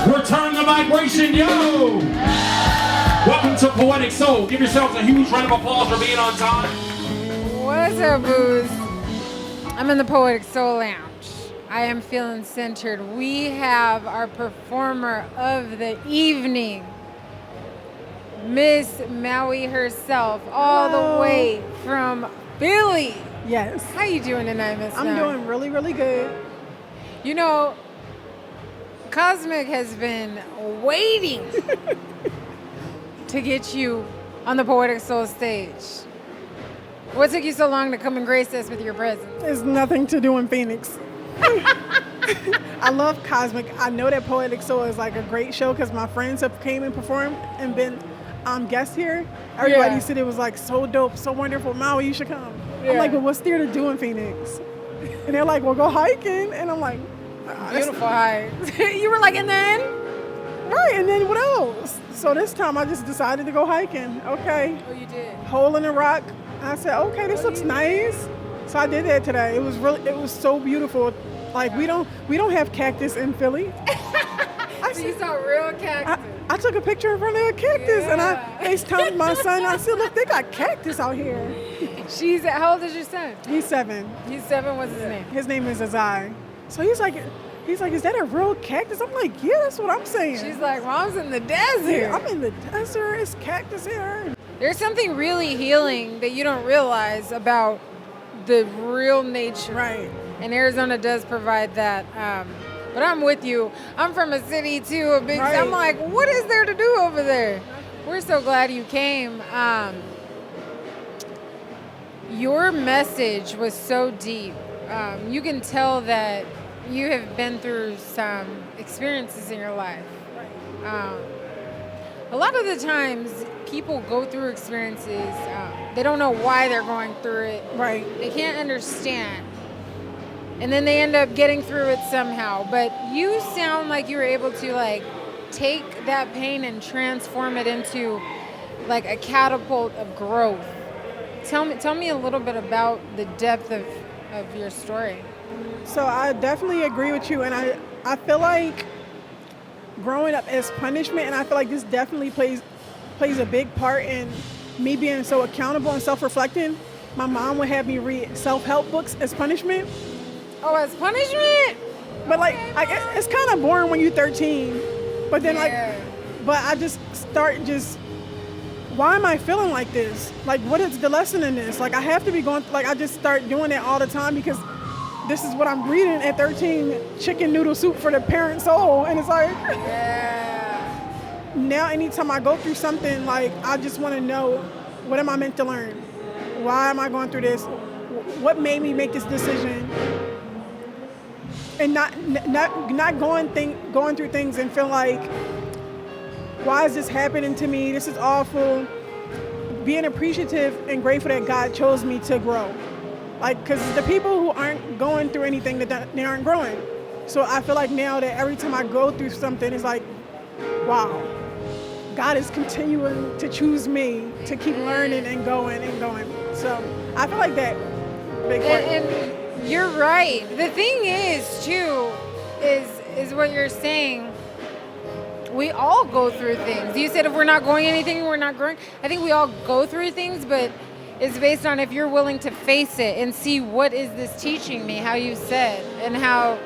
Return the vibration, yo! Welcome to Poetic Soul. Give yourselves a huge round of applause for being on time. What's up, booze? I'm in the Poetic Soul Lounge. I am feeling centered. We have our performer of the evening, Miss Maui herself, all the way from Philly. Yes. How you doing tonight, Miss I'm doing really, really good. You know, Cosmic has been waiting to get you on the Poetic Soul stage. What took you so long to come and grace us with your presence? There's nothing to do in Phoenix. I love Cosmic. I know that Poetic Soul is like a great show because my friends have came and performed and been guests here. Everybody said it was like so dope, so wonderful. Maui, you should come. Yeah. I'm like, but what's there to do in Phoenix? And they're like, well, go hiking. And I'm like, Beautiful hike. You were like, and then? Right, and then what else? So this time I just decided to go hiking. Okay. Oh, you did? Hole in the rock. I said, okay, this looks nice. So I did that today. It was so beautiful. Like we don't have cactus in Philly. So you saw real cactus. I took a picture in front of a cactus and I FaceTimed my son. I said, look, they got cactus out here. How old is your son? He's 7. He's 7. What's his name? His name is Azai. So he's like, is that a real cactus? I'm like, yeah, that's what I'm saying. She's like, Mom's in the desert. Yeah, I'm in the desert. It's cactus here. There's something really healing that you don't realize about the real nature. Right. And Arizona does provide that. But I'm with you. I'm from a city too, a big. Right. I'm like, what is there to do over there? We're so glad you came. Your message was so deep. You can tell that you have been through some experiences in your life. A lot of the times, people go through experiences. They don't know why they're going through it. Right. They can't understand. And then they end up getting through it somehow. But you sound like you were able to like take that pain and transform it into like a catapult of growth. Tell me a little bit about the depth of your story. So I definitely agree with you, and I feel like growing up as punishment, and I feel like this definitely plays a big part in me being so accountable and self-reflecting. My mom would have me read self-help books as punishment. Oh, as punishment? But like, it's kind of boring when you're 13. But then but I just start why am I feeling like this? Like, what is the lesson in this? Like, I have to be I just start doing that all the time because this is what I'm reading at 13, chicken noodle soup for the parent soul. And it's like, now anytime I go through something, like, I just want to know, what am I meant to learn? Why am I going through this? What made me make this decision? And not going through things and feel like, why is this happening to me? This is awful. Being appreciative and grateful that God chose me to grow. Like, because the people who aren't going through anything, they aren't growing. So I feel like now that every time I go through something, it's like, wow, God is continuing to choose me to keep learning and going and going. So I feel like that big part. And you're right. The thing is, too, is what you're saying. We all go through things. You said if we're not going anything, we're not growing. I think we all go through things, but it's based on if you're willing to face it and see what is this teaching me, how you said, and how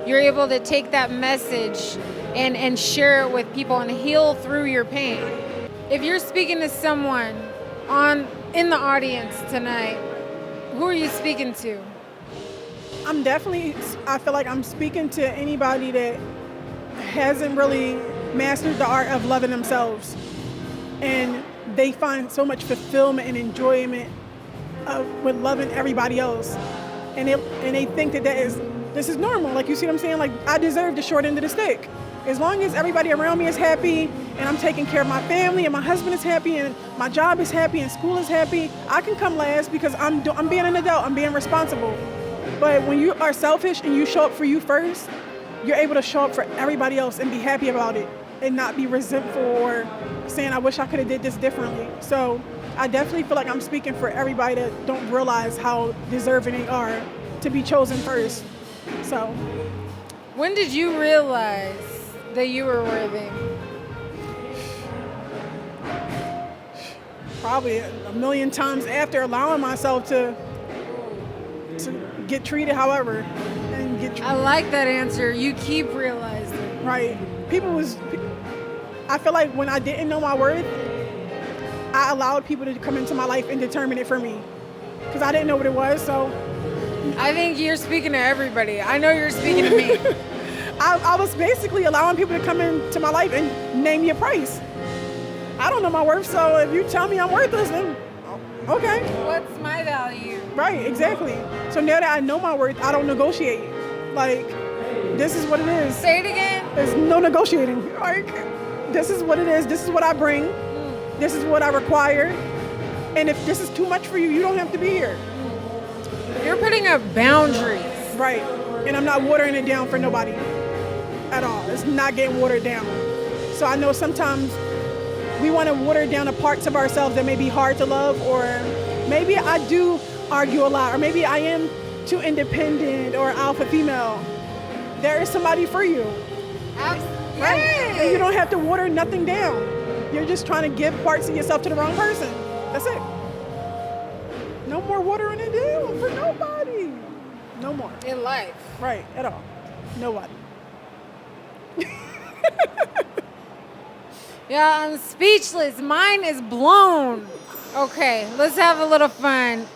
you're able to take that message and share it with people and heal through your pain. If you're speaking to someone in the audience tonight, who are you speaking to? I feel like I'm speaking to anybody that hasn't really mastered the art of loving themselves, and they find so much fulfillment and enjoyment with loving everybody else, and they think that this is normal. Like, you see what I'm saying? Like, I deserve the short end of the stick. As long as everybody around me is happy and I'm taking care of my family and my husband is happy and my job is happy and school is happy, I can come last because I'm being an adult, I'm being responsible. But when you are selfish and you show up for you first, you're able to show up for everybody else and be happy about it and not be resentful or saying, I wish I could have did this differently. So I definitely feel like I'm speaking for everybody that don't realize how deserving they are to be chosen first. So when did you realize that you were worthy? Probably a million times after allowing myself to get treated however and get I like that answer. You keep realizing. right. I feel like when I didn't know my worth, I allowed people to come into my life and determine it for me because I didn't know what it was. So I think you're speaking to everybody. I know you're speaking to me. I was basically allowing people to come into my life and name me a price. I don't know my worth, so if you tell me I'm worthless, then okay. What's my value? Right, exactly. So now that I know my worth, I don't negotiate. Like, this is what it is. Say it again. There's no negotiating. Like, this is what it is. This is what I bring. This is what I require. And if this is too much for you, you don't have to be here. You're putting up boundaries. Right. And I'm not watering it down for nobody at all. It's not getting watered down. So I know sometimes we want to water down the parts of ourselves that may be hard to love, or maybe I do argue a lot, or maybe I am too independent or alpha female. There is somebody for you. Right? And you don't have to water nothing down. You're just trying to give parts of yourself to the wrong person. That's it. No more watering it down for nobody. No more. In life. Right, at all. Nobody. Yeah, I'm speechless. Mine is blown. Okay, let's have a little fun.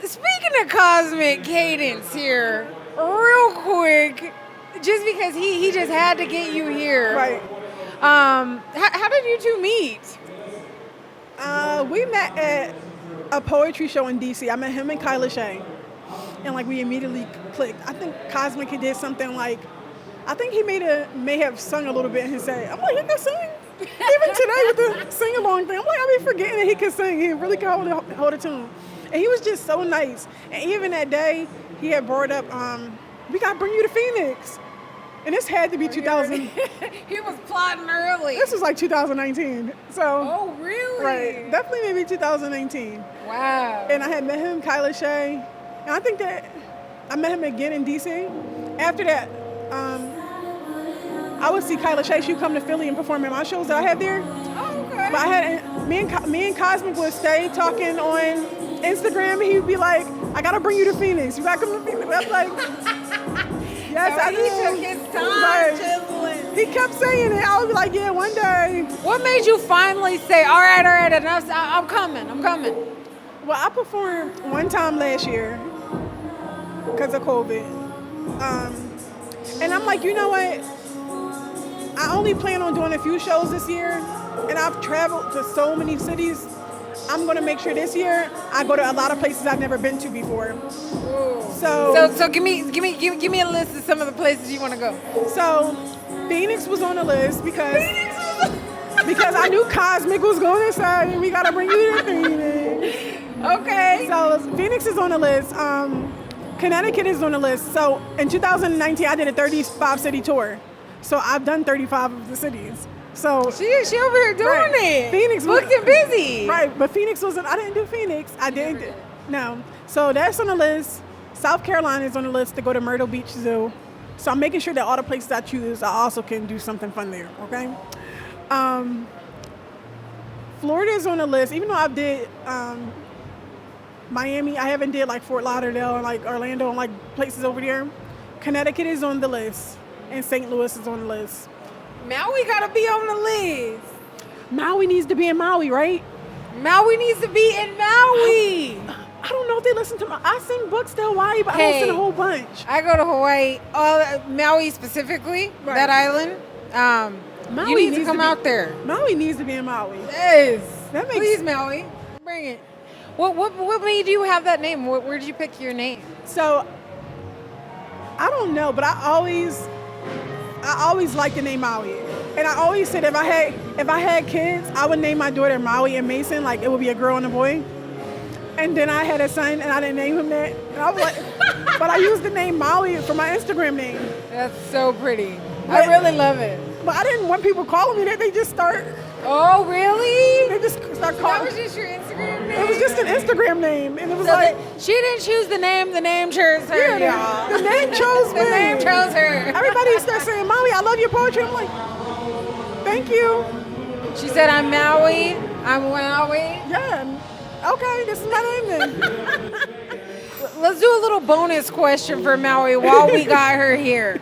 Speaking of cosmic cadence here, real quick, just because he just had to get you here. Right. How did you two meet? We met at a poetry show in DC. I met him and Kyla Shea. And like we immediately clicked. I think Cosmic did something like, I think he may have sung a little bit in his set. I'm like, he can sing. Even today with the sing along thing, I'm like, I be forgetting that he can sing. He really can hold a tune. And he was just so nice. And even that day, he had brought up, we got to bring you to Phoenix. And this had to be 2000. He was plotting early. This was like 2019. So. Oh, really? Right. Definitely maybe 2019. Wow. And I had met him, Kyla Shea. And I think that I met him again in DC. After that, I would see Kyla Shea. She'd come to Philly and perform at my shows that I had there. Oh, okay. But I had me and Cosmic would stay talking on Instagram, and he'd be like, "I gotta bring you to Phoenix. You gotta come to Phoenix." I'm like, "Yes, So I he do." took his time, Right. chiseling. He kept saying it. I would be like, "Yeah, one day." What made you finally say, all right, enough, I'm coming. Well, I performed one time last year because of COVID. And I'm like, you know what? I only plan on doing a few shows this year, and I've traveled to so many cities. I'm gonna make sure this year I go to a lot of places I've never been to before. So give me a list of some of the places you want to go. So Phoenix was on the list because I knew Cosmic was going to say we gotta bring you to Phoenix. Okay. So Phoenix is on the list. Connecticut is on the list. So in 2019, I did a 35 city tour. So I've done 35 of the cities. So She over here doing it. Phoenix booked and busy. Right, but Phoenix wasn't. I didn't do Phoenix. I didn't. No. So that's on the list. South Carolina is on the list to go to Myrtle Beach Zoo. So I'm making sure that all the places I choose, I also can do something fun there. Okay. Florida is on the list, even though I did Miami. I haven't did like Fort Lauderdale and like Orlando and like places over there. Connecticut is on the list, and St. Louis is on the list. Maui gotta be on the list. Maui needs to be in Maui, right? Maui needs to be in Maui. I don't know if they listen to my. I sing books to Hawaii, but I don't sing a whole bunch. I go to Hawaii, Maui specifically, Right. that island. Maui You need needs to come out there. Maui needs to be in Maui. Yes. That makes- Please, Maui, bring it. What made you have that name? Where did you pick your name? So I don't know, but I always liked the name Maui, and I always said if I had kids, I would name my daughter Maui and Mason, like it would be a girl and a boy. And then I had a son, and I didn't name him that. And I was like, but I used the name Maui for my Instagram name. That's so pretty. I really love it. But I didn't want people calling me that. They just start. Oh, really? They just start That calling. was just your Instagram name? It was just an Instagram name, and it was So like, she didn't choose the name chose her, yeah, y'all. the name chose me. The name chose her. Everybody starts saying, "Maui, I love your poetry." I'm like, "Thank you." She said, I'm Maui. I'm Maui. Yeah. Okay, this is my name then. Let's do a little bonus question for Maui while we got her here.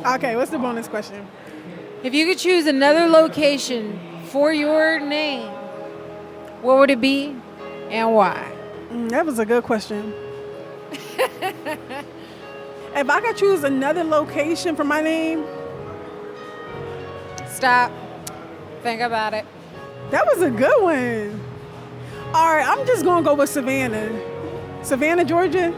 Okay, what's the bonus question? If you could choose another location for your name, what would it be and why? That was a good question. If I could choose another location for my name, Stop. Think about it. that was a good one. All right, I'm just gonna go with Savannah. Savannah, Georgia.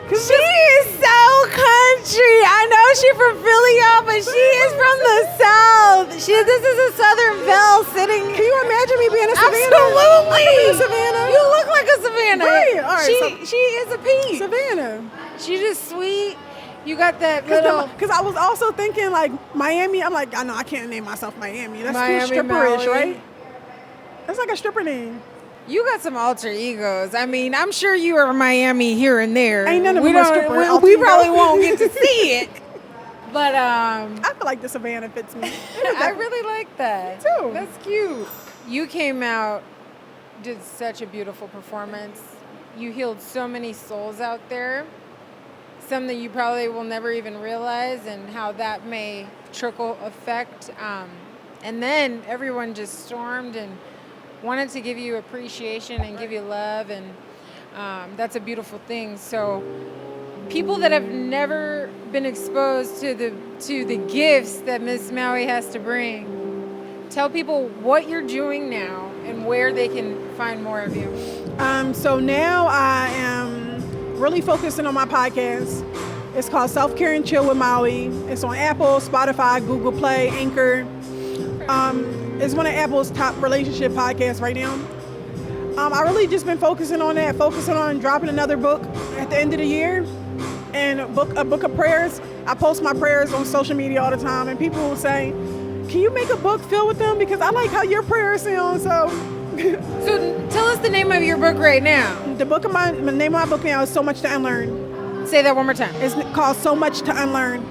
She is so country. I know she's from Philly, y'all, but she is from the South. This is a Southern belle sitting. Can you imagine me being a Savannah? Absolutely. I could be a Savannah. You look like a Savannah. Right. All right, She is a peach. Savannah. She's just sweet. You got that little. Because I was also thinking like Miami. I'm like, I know I can't name myself Miami. That's Miami, too stripperish, Maui. right? That's like a stripper name. You got some alter egos. I mean, I'm sure you are Miami here and there. Ain't none of we them a don't. stripper, We, alter we ego. probably won't get to see it. But I feel like the Savannah fits me. I really like that. Me too. That's cute. You came out, did such a beautiful performance. You healed so many souls out there. Some that you probably will never even realize, and how that may trickle effect. And then everyone just stormed and wanted to give you appreciation and give you love, and that's a beautiful thing. So people that have never been exposed to the gifts that Miss Maui has to bring, tell people what you're doing now and where they can find more of you. So now I am really focusing on my podcast. It's called Self-Care and Chill with Maui. It's on Apple, Spotify, Google Play, Anchor. It's one of Apple's top relationship podcasts right now. I really just been focusing on that, focusing on dropping another book at the end of the year, and a book of prayers. I post my prayers on social media all the time, and people will say, "Can you make a book filled with them? Because I like how your prayers sound." So, So tell us the name of your book right now. the name of my book now is So Much to Unlearn. Say that one more time. It's called So Much to Unlearn.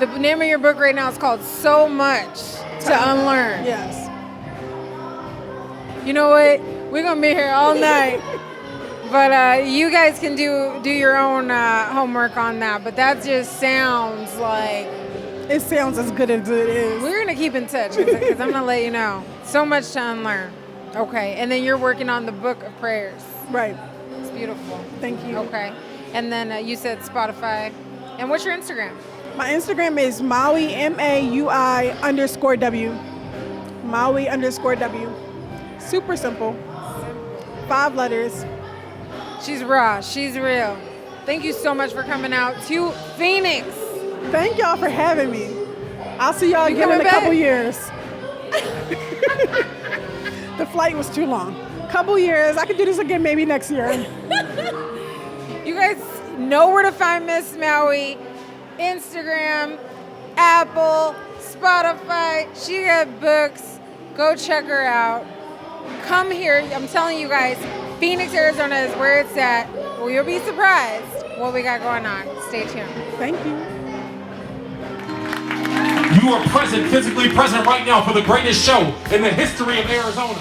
The name of your book right now is called So Much to Unlearn. Yes. You know what? We're going to be here all night. But you guys can do your own homework on that. But that just sounds like... It sounds as good as it is. We're going to keep in touch because I'm going to let you know. So Much to Unlearn. Okay. And then you're working on the book of prayers. Right. It's beautiful. Thank you. Okay. And then you said Spotify. And what's your Instagram? My Instagram is Maui, MAUI_W. Maui_W. Super simple. 5 letters. She's raw. She's real. Thank you so much for coming out to Phoenix. Thank y'all for having me. I'll see y'all You again in coming a couple back? years. The flight was too long. Couple years. I could do this again maybe next year. You guys know where to find Miss Maui. Instagram, Apple, Spotify. She got books. Go check her out. Come here. I'm telling you guys, Phoenix, Arizona is where it's at. Well, you'll be surprised what we got going on. Stay tuned. Thank you. You are present, physically present right now for the greatest show in the history of Arizona.